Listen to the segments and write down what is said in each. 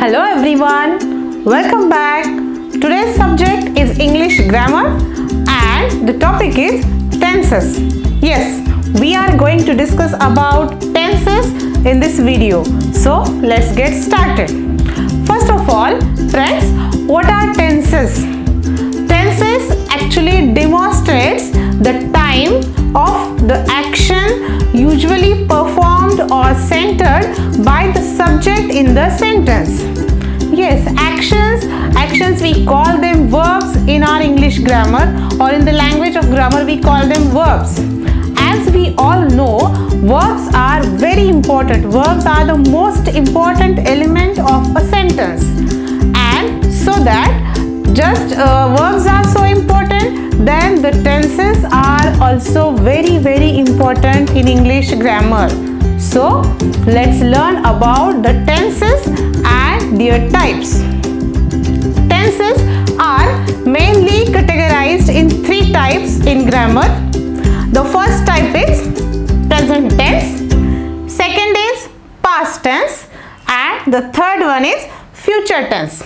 Hello everyone, welcome back. Today's subject is English grammar and the topic is tenses. Yes, we are going to discuss about tenses in this video. So let's get started. First of all, friends, what are tenses? Tenses actually demonstrates the time of the action usually performed or centered by the subject in the sentence. Yes, actions we call them verbs in our English grammar, or in the language of grammar we call them verbs. As we all know, verbs are very important. Verbs are the most important element of a sentence, and so that just verbs are so important, then the tenses are also very important in English grammar. So let's learn about the tenses and their types. Tenses are mainly categorized in three types in grammar. The first type is present tense, second is past tense, and the third one is future tense.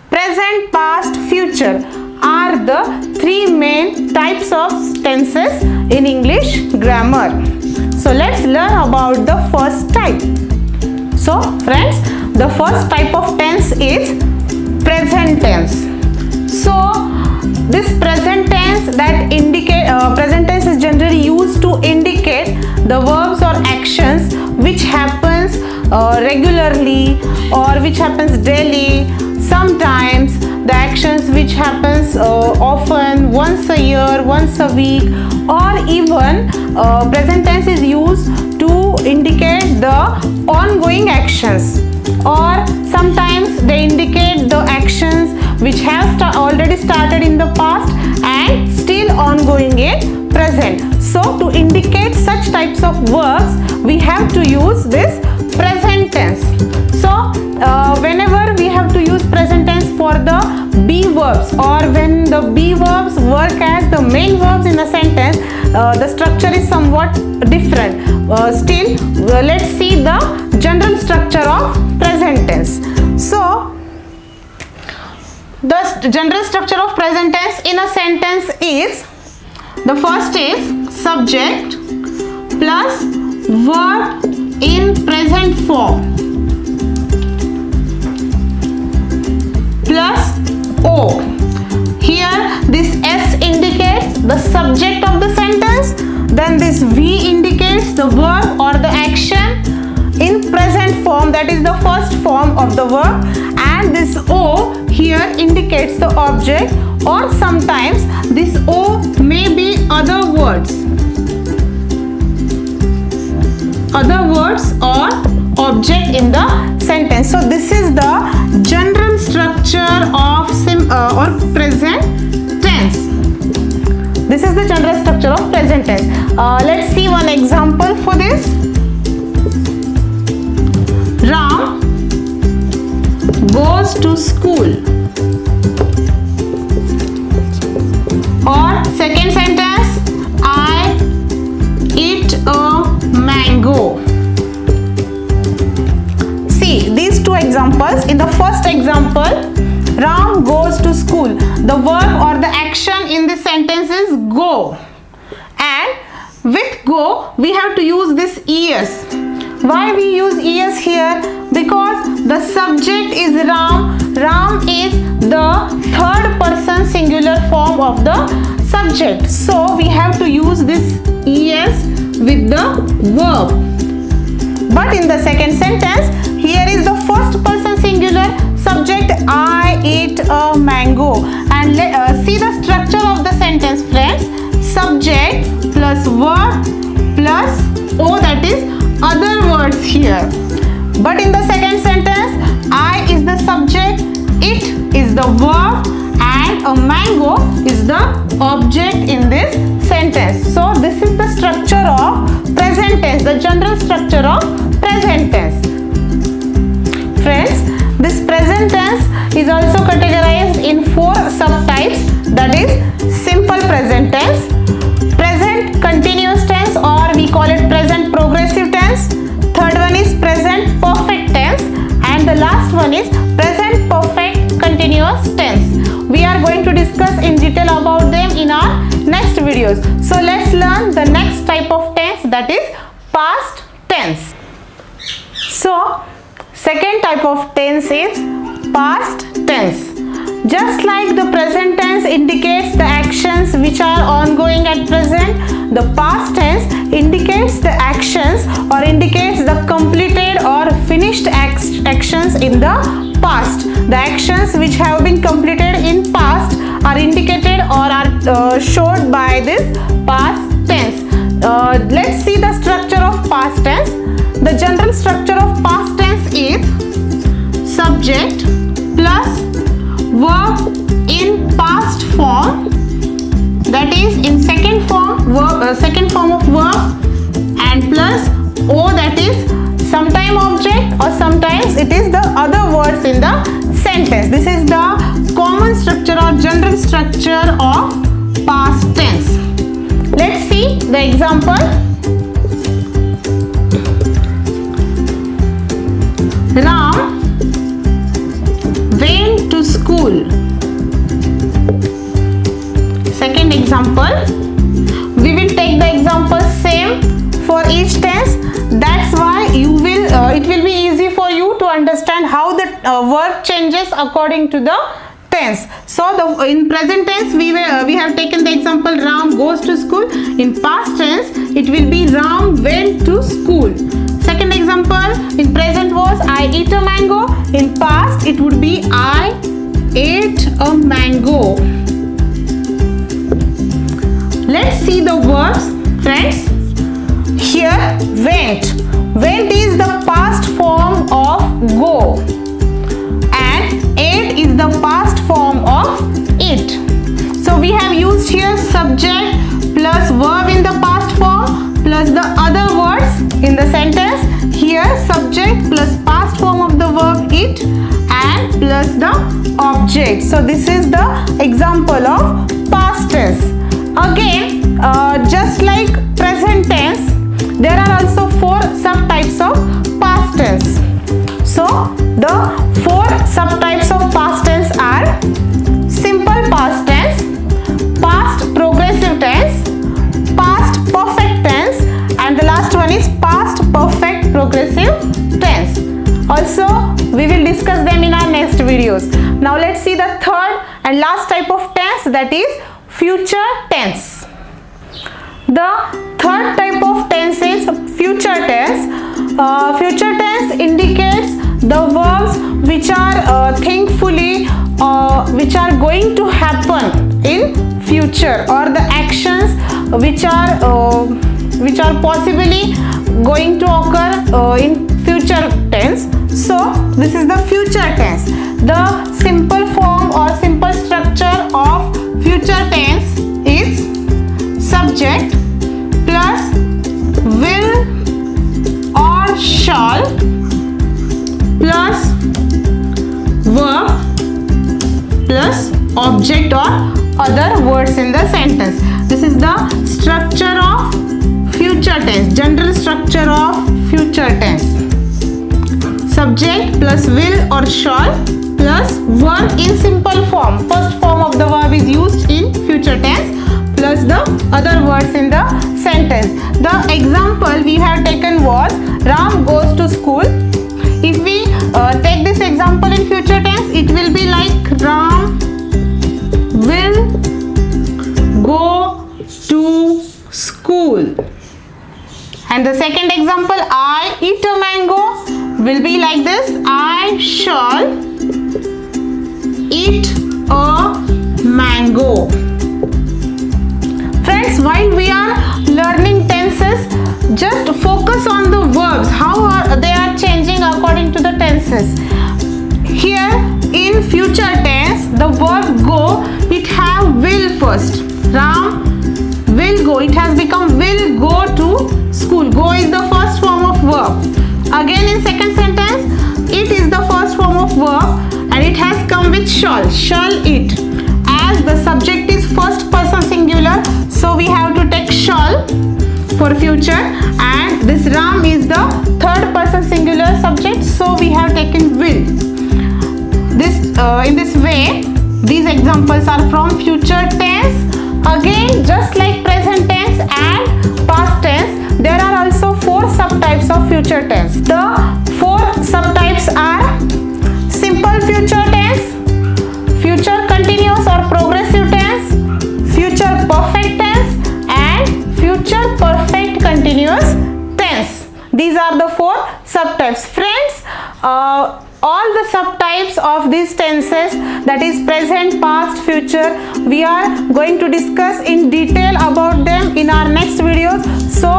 Present, past, future are the three main types of tenses in English grammar. So let's learn about the first type. So friends, the first type of tense is present tense. So this present tense present tense is generally used to indicate the verbs or actions which happens regularly or which happens daily. Sometimes the actions which happens often, once a year, once a week, or even present tense is used to indicate the ongoing actions, or sometimes they indicate the actions which have already started in the past and still ongoing in present. So to indicate such types of verbs, we have to use this present tense. So whenever we have to use present tense for the be verbs, or when the be verbs work as the main verbs in a sentence, the structure is somewhat different. Still, let's see the general structure of present tense. So the general structure of present tense in a sentence is, the first is subject plus verb in present form plus O. Here this S indicates the subject of the sentence, then this V indicates the verb or the action in present form, that is the first form of the verb, and this O here indicates the object, or sometimes this O may be other words or object in the sentence. So this is the general structure of present tense. This is the general structure of present tense. Let's see one example for this. Ram goes to school. Or second sentence, I eat a mango. See these two examples. In the first example, Ram goes to school. The verb or the action in this sentence is go, and with go we have to use this es. Why we use es here? Because the subject is Ram. Ram is the third person singular form of the subject, so we have to use this es with the verb. But in the second sentence, here is the first person singular, subject I eat a mango, and see the structure of the sentence, friends. Subject plus verb plus O, that is other words here. But in the second sentence, I is the subject, it is the verb, and a mango is the object in this sentence. So this is the structure of present tense, the general structure of present tense. Friends, this present tense is also categorized in four subtypes, that is simple present tense, present continuous tense, or we call it present progressive tense. Third one is present perfect tense, and the last last one is present perfect continuous tense. We are going to discuss in detail about them in our next videos. So let's learn the next type of tense, that is past tense. So second type of tense is past tense. Just like the present tense indicates the actions which are ongoing at present, the past tense indicates the actions or indicates the completed or finished actions in the past. The actions which have been completed in past are indicated or are showed by this past tense. Let's see the structure of past tense. The general structure of past tense is subject plus verb in past form, that is in second form of verb, and plus o, that is sometime object or sometimes it is the other words in the sentence. This is the common structure or general structure of past tense. Let's see the example. Ram went to school. Second example, we will take the example same for each tense. That's why it will be easy for you to understand how the verb changes according to the tense. So in present tense we have taken the example Ram goes to school. In past tense it will be Ram went to school. Second example in present was I eat a mango. In past it would be I ate a mango. Let's see the verbs, friends. Here went. Went is the past form of go and ate is the past form of eat. So we have used here subject plus verb in the past form plus the other words in the sentence. Here subject plus past form of the verb eat and plus the object. So this is the example of past tense. Again, just like present tense, there are also four subtypes of past tense. So the four subtypes of past tense are simple past tense, past progressive tense, past perfect tense, and the last one is past perfect progressive tense. Also, we will discuss them in our next videos. Now let's see the third and last type of tense, that is future tense. The third type of tense is future tense. Future tense indicates the verbs which are thinkfully which are going to happen in future, or the actions which are possibly going to occur in future tense. So this is the future tense. The simple form or simple structure of future tense is subject plus will or shall plus verb plus object or other words in the sentence. This is the structure of future tense, general structure of future tense. Subject plus will or shall plus verb in simple form. First form of the verb is used in future tense plus the other words in the sentence. The example we have taken was Ram goes to school. If we take this example in future tense, it will be like Ram will go to school. And the second example, I eat a mango, will be like this: I shall eat a mango. Friends, while we are learning tenses, just focus on the verbs, how they are changing according to the tenses. Here in future tense, the verb go, it have will first. Ram will go, it has become will go to school. Go is the first form of verb. Again in second sentence, it is the first form of verb and it has come with shall eat. As the subject is first person singular, so we have to take shall. for future, and this Ram is the third person singular subject, so we have taken will. In this way, these examples are from future tense. Again, just like present tense and past tense, there are also 4 subtypes of future tense. The 4 subtypes are simple future tense, future continuous or progressive tense, future perfect tense, and future perfect continuous tense. These are the 4 subtypes. Friends, all the subtypes of these tenses, that is present, past, future, we are going to discuss in detail about them in our next videos, so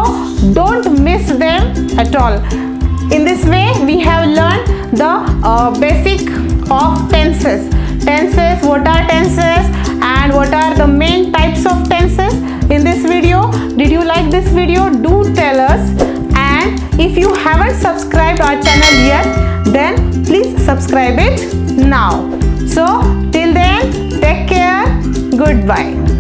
don't miss them at all. In this way, we have learned the basic of tenses. Tenses, what are tenses, and what are the main types of tenses in this video. Did you like this video? Do tell us. And if you haven't subscribed our channel yet, then please subscribe it now. So till then, take care. Goodbye.